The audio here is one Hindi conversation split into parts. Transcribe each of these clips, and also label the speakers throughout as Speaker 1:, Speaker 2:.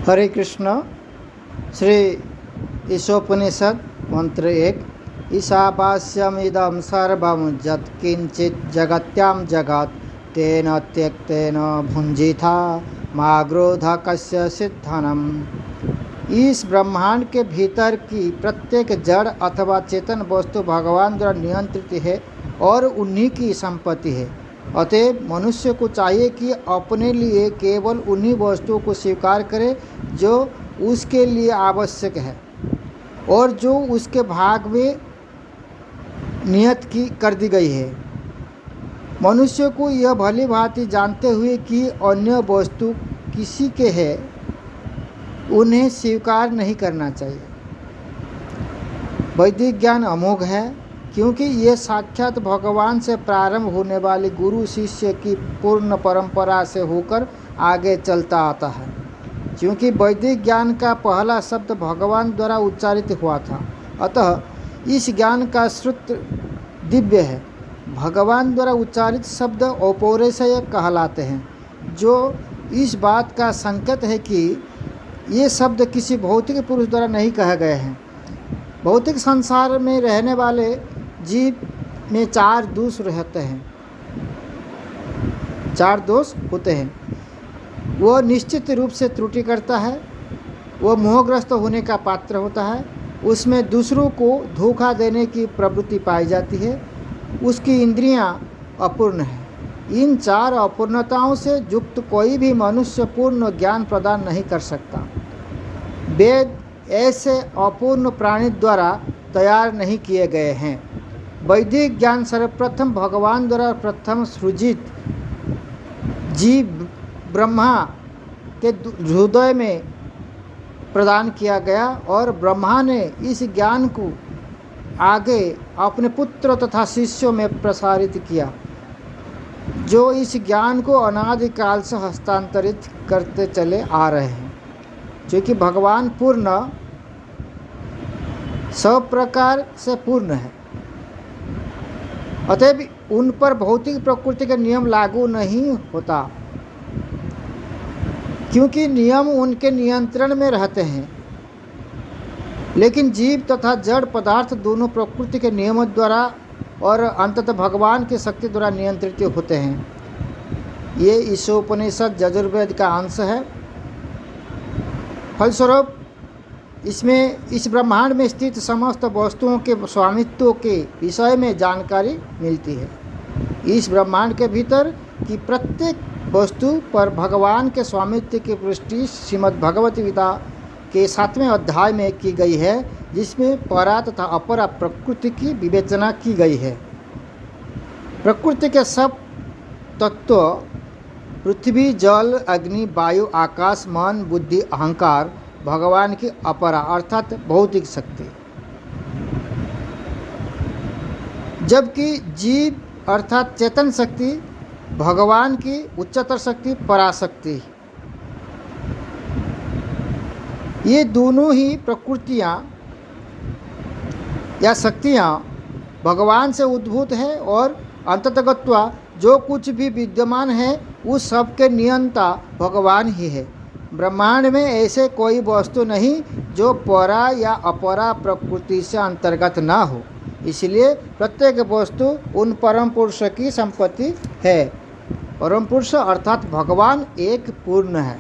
Speaker 1: हरे कृष्ण। श्री ईशोपनिषद मंत्र 1। ईशावास्यमिदं सर्वं यत्किंचित् जगत्यां जगत् तेन त्यक्तेन भुंजिथा मा क्रोधः कस्यचित् धनम्। इस ब्रह्मांड के भीतर की प्रत्येक जड़ अथवा चेतन वस्तु भगवान द्वारा नियंत्रित है और उन्हीं की संपत्ति है। अतएव मनुष्य को चाहिए कि अपने लिए केवल उन्हीं वस्तुओं को स्वीकार करे जो उसके लिए आवश्यक है और जो उसके भाग में नियत की कर दी गई है। मनुष्य को यह भली भांति जानते हुए कि अन्य वस्तु किसी के है, उन्हें स्वीकार नहीं करना चाहिए। वैदिक ज्ञान अमोघ है, क्योंकि ये साक्षात भगवान से प्रारंभ होने वाली गुरु शिष्य की पूर्ण परंपरा से होकर आगे चलता आता है। क्योंकि वैदिक ज्ञान का पहला शब्द भगवान द्वारा उच्चारित हुआ था, अतः इस ज्ञान का श्रुत दिव्य है। भगवान द्वारा उच्चारित शब्द औपौरुषेय कहलाते हैं, जो इस बात का संकेत है कि ये शब्द किसी भौतिक पुरुष द्वारा नहीं कहे गए हैं। भौतिक संसार में रहने वाले जीव में चार दोष रहते हैं, चार दोष होते हैं। वह निश्चित रूप से त्रुटि करता है, वह मोहग्रस्त होने का पात्र होता है, उसमें दूसरों को धोखा देने की प्रवृत्ति पाई जाती है, उसकी इंद्रियां अपूर्ण हैं। इन चार अपूर्णताओं से युक्त कोई भी मनुष्य पूर्ण ज्ञान प्रदान नहीं कर सकता। वेद ऐसे अपूर्ण प्राणी द्वारा तैयार नहीं किए गए हैं। वैदिक ज्ञान सर्वप्रथम भगवान द्वारा प्रथम सृजित जीव ब्रह्मा के हृदय में प्रदान किया गया और ब्रह्मा ने इस ज्ञान को आगे अपने पुत्र तथा शिष्यों में प्रसारित किया, जो इस ज्ञान को अनादिकाल से हस्तांतरित करते चले आ रहे हैं। क्योंकि भगवान पूर्ण सब प्रकार से पूर्ण है, अतएव उन पर भौतिक प्रकृति के नियम लागू नहीं होता, क्योंकि नियम उनके नियंत्रण में रहते हैं। लेकिन जीव तथा जड़ पदार्थ दोनों प्रकृति के नियमों द्वारा और अंततः भगवान की शक्ति द्वारा नियंत्रित होते हैं। ये ईशोपनिषद यजुर्वेद का अंश है। फलस्वरूप इसमें इस ब्रह्मांड में स्थित समस्त वस्तुओं के स्वामित्व के विषय में जानकारी मिलती है। इस ब्रह्मांड के भीतर की प्रत्येक वस्तु पर भगवान के स्वामित्व की पुष्टि श्रीमद् भगवत गीता के 7वें अध्याय में की गई है, जिसमें परा तथा अपरा प्रकृति की विवेचना की गई है। प्रकृति के सब तत्व पृथ्वी, जल, अग्नि, वायु, आकाश, मन, बुद्धि, अहंकार भगवान की अपरा अर्थात भौतिक शक्ति, जबकि जीव अर्थात चेतन शक्ति भगवान की उच्चतर शक्ति पराशक्ति। ये दोनों ही प्रकृतियाँ या शक्तियाँ भगवान से उद्भूत है और अंततगत्वा जो कुछ भी विद्यमान है उस सब के नियंता भगवान ही है। ब्रह्मांड में ऐसे कोई वस्तु नहीं जो परा या अपरा प्रकृति से अंतर्गत ना हो, इसलिए प्रत्येक वस्तु उन परम पुरुष की संपत्ति है। परम पुरुष अर्थात भगवान एक पूर्ण है।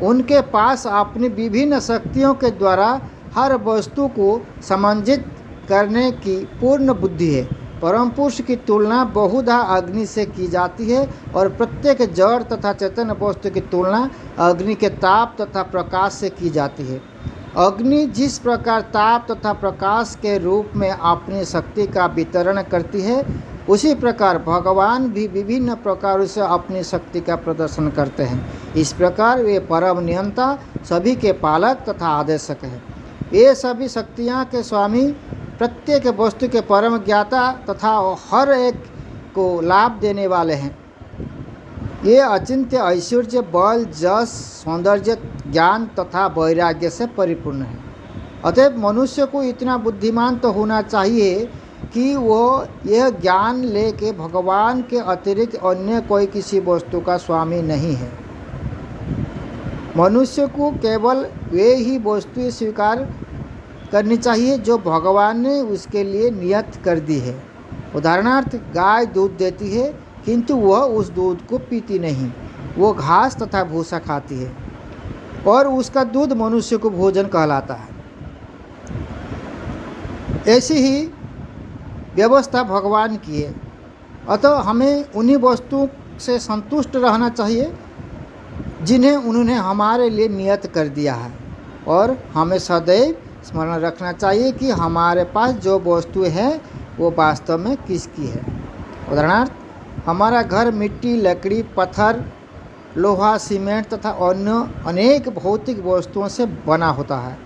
Speaker 1: उनके पास अपनी विभिन्न शक्तियों के द्वारा हर वस्तु को समन्वित करने की पूर्ण बुद्धि है। परम पुरुष की तुलना बहुधा अग्नि से की जाती है और प्रत्येक जड़ तथा चेतन वस्तु की तुलना अग्नि के ताप तथा प्रकाश से की जाती है। अग्नि जिस प्रकार ताप तथा प्रकाश के रूप में अपनी शक्ति का वितरण करती है, उसी प्रकार भगवान भी विभिन्न प्रकारों से अपनी शक्ति का प्रदर्शन करते हैं। इस प्रकार वे परम नियंता, सभी के पालक तथा आदेशक हैं। ये सभी शक्तियाँ के स्वामी, प्रत्येक वस्तु के परम ज्ञाता तथा हर एक को लाभ देने वाले हैं। ये अचिंत्य ऐश्वर्य, बल, जस, सौंदर्य, ज्ञान तथा वैराग्य से परिपूर्ण है। अतएव मनुष्य को इतना बुद्धिमान तो होना चाहिए कि वो यह ज्ञान ले के भगवान के अतिरिक्त अन्य कोई किसी वस्तु का स्वामी नहीं है। मनुष्य को केवल वे ही वस्तुएं स्वीकार करनी चाहिए जो भगवान ने उसके लिए नियत कर दी है। उदाहरणार्थ, गाय दूध देती है किंतु वह उस दूध को पीती नहीं, वो घास तथा भूसा खाती है और उसका दूध मनुष्य को भोजन कहलाता है। ऐसी ही व्यवस्था भगवान की है। अतः हमें उन्हीं वस्तुओं से संतुष्ट रहना चाहिए जिन्हें उन्होंने हमारे लिए नियत कर दिया है, और हमें सदैव स्मरण रखना चाहिए कि हमारे पास जो वस्तुएं हैं वो वास्तव में किसकी है। उदाहरणार्थ, हमारा घर मिट्टी, लकड़ी, पत्थर, लोहा, सीमेंट तथा अन्य अनेक भौतिक वस्तुओं से बना होता है।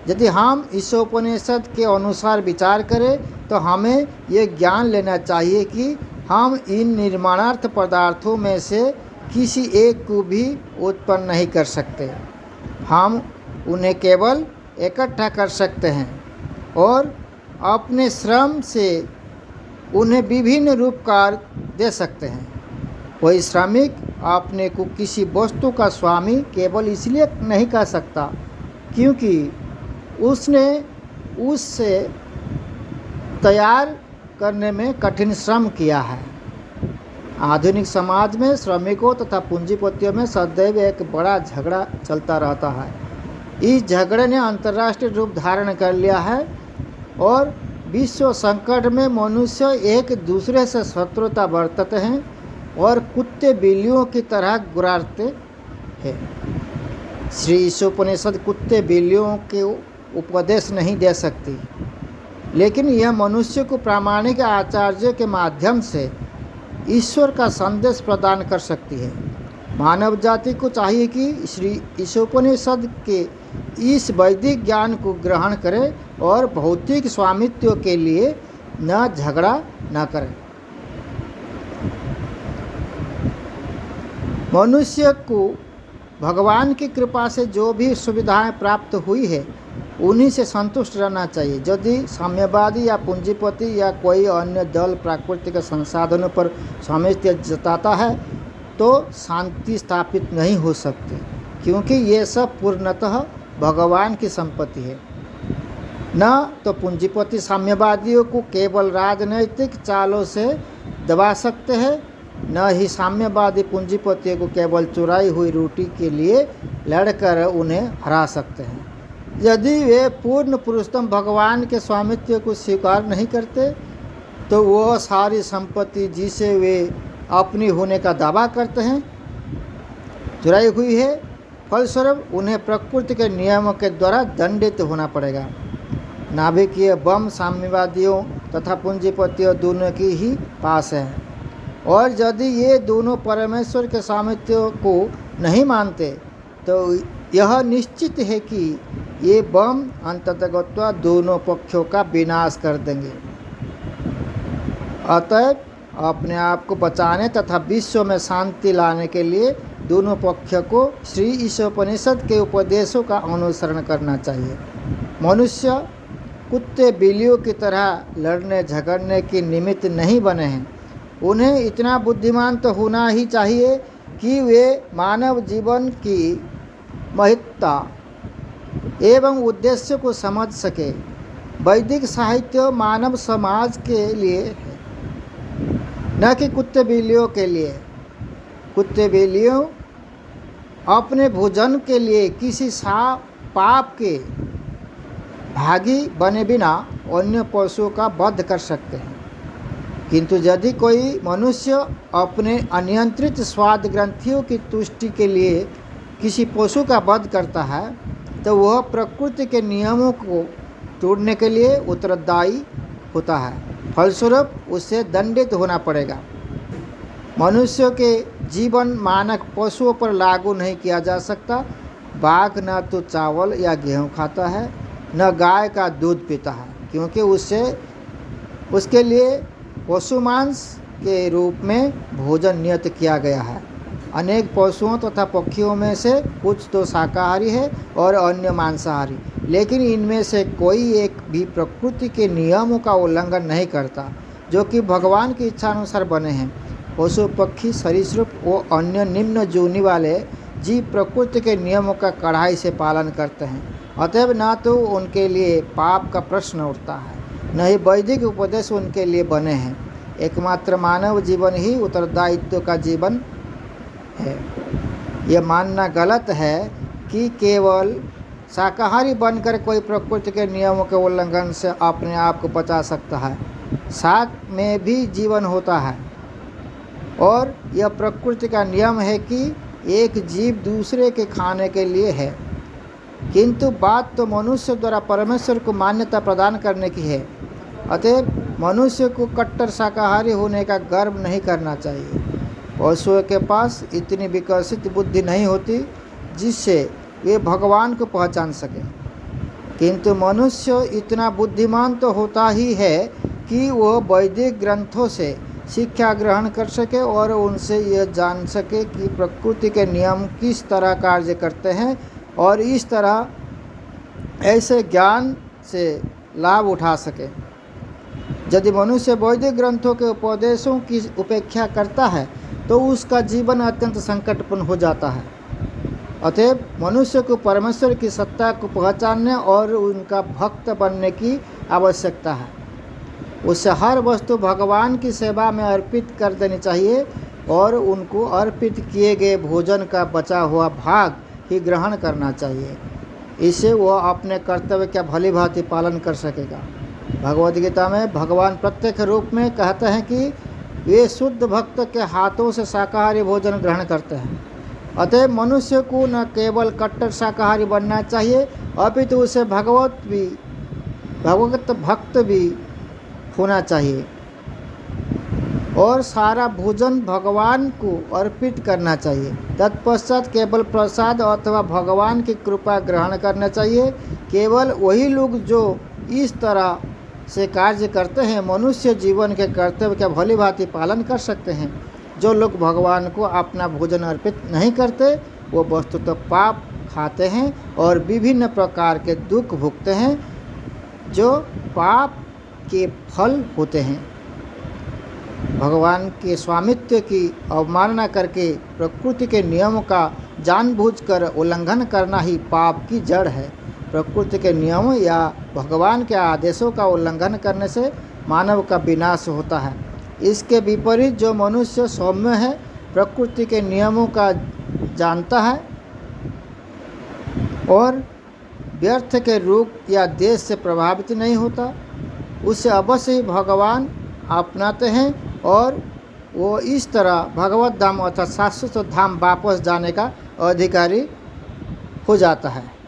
Speaker 1: यदि हम इस उपनिषद के अनुसार विचार करें तो हमें ये ज्ञान लेना चाहिए कि हम इन निर्माणार्थ पदार्थों में से किसी एक को भी उत्पन्न नहीं कर सकते। हम उन्हें केवल इकट्ठा कर सकते हैं और अपने श्रम से उन्हें विभिन्न रूपकार दे सकते हैं। कोई श्रमिक अपने को किसी वस्तु का स्वामी केवल इसलिए नहीं कह सकता क्योंकि उसने उससे तैयार करने में कठिन श्रम किया है। आधुनिक समाज में श्रमिकों तथा पूंजीपतियों में सदैव एक बड़ा झगड़ा चलता रहता है। इस झगड़े ने अंतर्राष्ट्रीय रूप धारण कर लिया है और विश्व संकट में मनुष्य एक दूसरे से शत्रुता बरतते हैं और कुत्ते बिल्लियों की तरह गुर्राते हैं। श्री ईशोपनिषद कुत्ते बिल्लियों के उपदेश नहीं दे सकती, लेकिन यह मनुष्य को प्रामाणिक आचार्य के माध्यम से ईश्वर का संदेश प्रदान कर सकती है। मानव जाति को चाहिए कि श्री ईशोपनिषद के इस वैदिक ज्ञान को ग्रहण करे और भौतिक स्वामित्व के लिए न झगड़ा न करे। मनुष्य को भगवान की कृपा से जो भी सुविधाएं प्राप्त हुई है उन्हीं से संतुष्ट रहना चाहिए। यदि साम्यवादी या पूंजीपति या कोई अन्य दल प्राकृतिक संसाधनों पर स्वामित्व जताता है तो शांति स्थापित नहीं हो सकती, क्योंकि ये सब पूर्णतः भगवान की संपत्ति है। न तो पूंजीपति साम्यवादियों को केवल राजनैतिक चालों से दबा सकते हैं, न ही साम्यवादी पूंजीपतियों को केवल चुराई हुई रोटी के लिए लड़कर उन्हें हरा सकते हैं। यदि वे पूर्ण पुरुषोत्तम भगवान के स्वामित्व को स्वीकार नहीं करते तो वह सारी संपत्ति जिसे वे अपनी होने का दावा करते हैं चुराई हुई है। फलस्वरूप उन्हें प्रकृति के नियमों के द्वारा दंडित होना पड़ेगा। नाभिकीय बम साम्यवादियों तथा पूंजीपतियों दोनों की ही पास है, और यदि ये दोनों परमेश्वर के स्वामित्व को नहीं मानते तो यह निश्चित है कि ये बम अंततः दोनों पक्षों का विनाश कर देंगे। अतएव अपने आप को बचाने तथा विश्व में शांति लाने के लिए दोनों पक्षों को श्री ईशोपनिषद के उपदेशों का अनुसरण करना चाहिए। मनुष्य कुत्ते बिल्लियों की तरह लड़ने झगड़ने की निमित्त नहीं बने हैं। उन्हें इतना बुद्धिमान तो होना ही चाहिए कि वे मानव जीवन की महत्ता एवं उद्देश्य को समझ सके। वैदिक साहित्य मानव समाज के लिए है, न कि कुत्ते बिल्लियों के लिए। कुत्ते बिल्लियों अपने भोजन के लिए किसी पाप के भागी बने बिना अन्य पशुओं का वध कर सकते हैं, किंतु यदि कोई मनुष्य अपने अनियंत्रित स्वाद ग्रंथियों की तुष्टि के लिए किसी पशु का वध करता है तो वह प्रकृति के नियमों को तोड़ने के लिए उत्तरदायी होता है। फलस्वरूप उसे दंडित होना पड़ेगा। मनुष्य के जीवन मानक पशुओं पर लागू नहीं किया जा सकता। बाघ न तो चावल या गेहूँ खाता है, न गाय का दूध पीता है, क्योंकि उसके लिए पशु मांस के रूप में भोजन नियत किया गया है। अनेक पशुओं तथा पक्षियों में से कुछ तो शाकाहारी है और अन्य मांसाहारी, लेकिन इनमें से कोई एक भी प्रकृति के नियमों का उल्लंघन नहीं करता जो कि भगवान की इच्छा अनुसार बने हैं। पशु पक्षी सरीसृप व अन्य निम्न जोनि वाले जीव प्रकृति के नियमों का कड़ाई से पालन करते हैं। अतएव न तो उनके लिए पाप का प्रश्न उठता है, न ही वैदिक उपदेश उनके लिए बने हैं। एकमात्र मानव जीवन ही उत्तरदायित्व का जीवन है। यह मानना गलत है कि केवल शाकाहारी बनकर कोई प्रकृति के नियमों के उल्लंघन से अपने आप को बचा सकता है। शाक में भी जीवन होता है और यह प्रकृति का नियम है कि एक जीव दूसरे के खाने के लिए है, किंतु बात तो मनुष्य द्वारा परमेश्वर को मान्यता प्रदान करने की है। अतएव मनुष्य को कट्टर शाकाहारी होने का गर्व नहीं करना चाहिए। पशुओं के पास इतनी विकसित बुद्धि नहीं होती जिससे वे भगवान को पहचान सके, किंतु मनुष्य इतना बुद्धिमान तो होता ही है कि वह वैदिक ग्रंथों से शिक्षा ग्रहण कर सके और उनसे यह जान सके कि प्रकृति के नियम किस तरह कार्य करते हैं और इस तरह ऐसे ज्ञान से लाभ उठा सके। यदि मनुष्य वैदिक ग्रंथों के उपदेशों की उपेक्षा करता है तो उसका जीवन अत्यंत संकटपूर्ण हो जाता है। अतएव मनुष्य को परमेश्वर की सत्ता को पहचानने और उनका भक्त बनने की आवश्यकता है। उसे हर वस्तु भगवान की सेवा में अर्पित कर देनी चाहिए और उनको अर्पित किए गए भोजन का बचा हुआ भाग ही ग्रहण करना चाहिए। इससे वह अपने कर्तव्य का भली भांति पालन कर सकेगा। भगवद गीता में भगवान प्रत्यक्ष रूप में कहते हैं कि वे शुद्ध भक्त के हाथों से शाकाहारी भोजन ग्रहण करते हैं। अतएव मनुष्य को न केवल कट्टर शाकाहारी बनना चाहिए अपितु उसे भगवत भक्त भी होना चाहिए और सारा भोजन भगवान को अर्पित करना चाहिए। तत्पश्चात केवल प्रसाद अथवा भगवान की कृपा ग्रहण करना चाहिए। केवल वही लोग जो इस तरह से कार्य करते हैं मनुष्य जीवन के कर्तव्य का भली भांति पालन कर सकते हैं। जो लोग भगवान को अपना भोजन अर्पित नहीं करते वो वस्तुतः पाप खाते हैं और विभिन्न प्रकार के दुख भुगते हैं जो पाप के फल होते हैं। भगवान के स्वामित्व की अवमानना करके प्रकृति के नियमों का जानबूझकर उल्लंघन करना ही पाप की जड़ है। प्रकृति के नियमों या भगवान के आदेशों का उल्लंघन करने से मानव का विनाश होता है। इसके विपरीत जो मनुष्य सौम्य है, प्रकृति के नियमों का जानता है और व्यर्थ के रोग या देश से प्रभावित नहीं होता, उसे अवश्य ही भगवान अपनाते हैं और वो इस तरह भगवत धाम अर्थात शाश्वत धाम वापस जाने का अधिकारी हो जाता है।